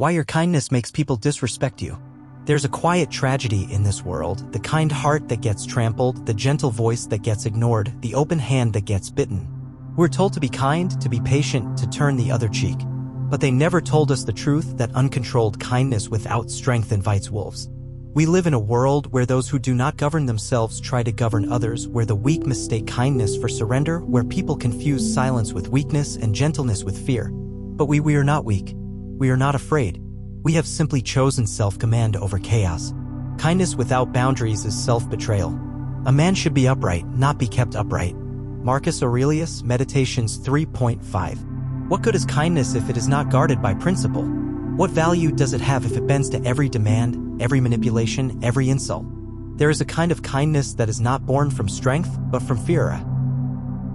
Why your kindness makes people disrespect you. There's a quiet tragedy in this world, the kind heart that gets trampled, the gentle voice that gets ignored, the open hand that gets bitten. We're told to be kind, to be patient, to turn the other cheek. But they never told us the truth that uncontrolled kindness without strength invites wolves. We live in a world where those who do not govern themselves try to govern others, where the weak mistake kindness for surrender, where people confuse silence with weakness and gentleness with fear. But we are not weak. We are not afraid. We have simply chosen self-command over chaos. Kindness without boundaries is self-betrayal. A man should be upright, not be kept upright. Marcus Aurelius, Meditations 3.5. What good is kindness if it is not guarded by principle? What value does it have if it bends to every demand, every manipulation, every insult? There is a kind of kindness that is not born from strength, but from fear.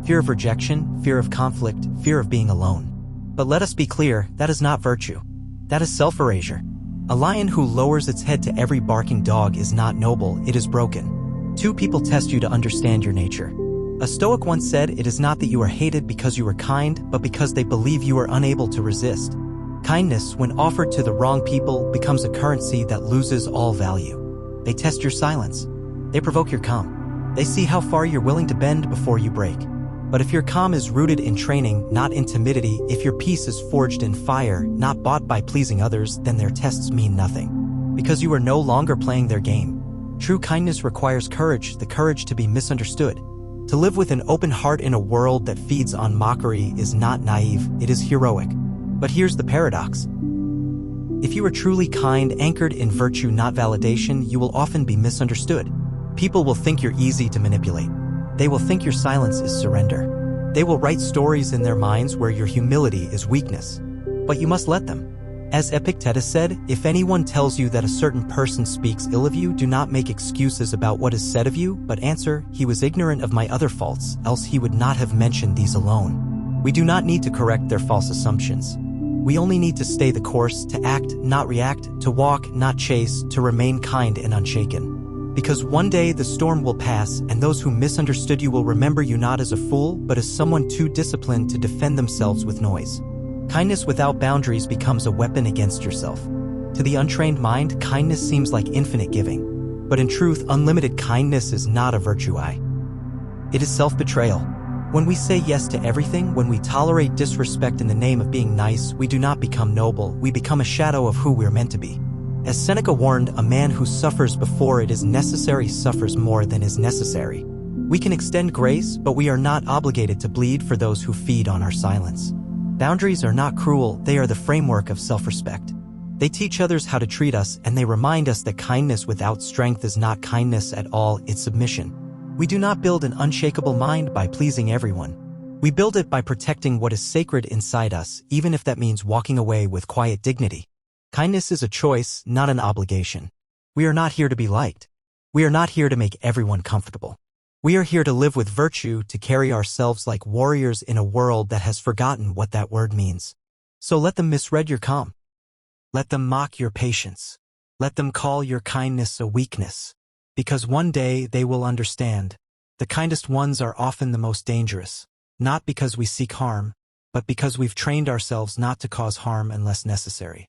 Fear of rejection, fear of conflict, fear of being alone. But let us be clear, that is not virtue. That is self-erasure. A lion who lowers its head to every barking dog is not noble, it is broken. Two people test you to understand your nature. A Stoic once said, it is not that you are hated because you are kind, but because they believe you are unable to resist. Kindness, when offered to the wrong people, becomes a currency that loses all value. They test your silence. They provoke your calm. They see how far you're willing to bend before you break. But if your calm is rooted in training, not in timidity, if your peace is forged in fire, not bought by pleasing others, then their tests mean nothing. Because you are no longer playing their game. True kindness requires courage, the courage to be misunderstood. To live with an open heart in a world that feeds on mockery is not naive, it is heroic. But here's the paradox. If you are truly kind, anchored in virtue, not validation, you will often be misunderstood. People will think you're easy to manipulate. They will think your silence is surrender. They will write stories in their minds where your humility is weakness. But you must let them. As Epictetus said, if anyone tells you that a certain person speaks ill of you, do not make excuses about what is said of you, but answer, he was ignorant of my other faults, else he would not have mentioned these alone. We do not need to correct their false assumptions. We only need to stay the course, to act, not react, to walk, not chase, to remain kind and unshaken. Because one day the storm will pass, and those who misunderstood you will remember you not as a fool, but as someone too disciplined to defend themselves with noise. Kindness without boundaries becomes a weapon against yourself. To the untrained mind, kindness seems like infinite giving. But in truth, unlimited kindness is not a virtue. It is self-betrayal. When we say yes to everything, when we tolerate disrespect in the name of being nice, we do not become noble, we become a shadow of who we're meant to be. As Seneca warned, a man who suffers before it is necessary suffers more than is necessary. We can extend grace, but we are not obligated to bleed for those who feed on our silence. Boundaries are not cruel, they are the framework of self-respect. They teach others how to treat us, and they remind us that kindness without strength is not kindness at all, it's submission. We do not build an unshakable mind by pleasing everyone. We build it by protecting what is sacred inside us, even if that means walking away with quiet dignity. Kindness is a choice, not an obligation. We are not here to be liked. We are not here to make everyone comfortable. We are here to live with virtue, to carry ourselves like warriors in a world that has forgotten what that word means. So let them misread your calm. Let them mock your patience. Let them call your kindness a weakness. Because one day they will understand. The kindest ones are often the most dangerous, not because we seek harm, but because we've trained ourselves not to cause harm unless necessary.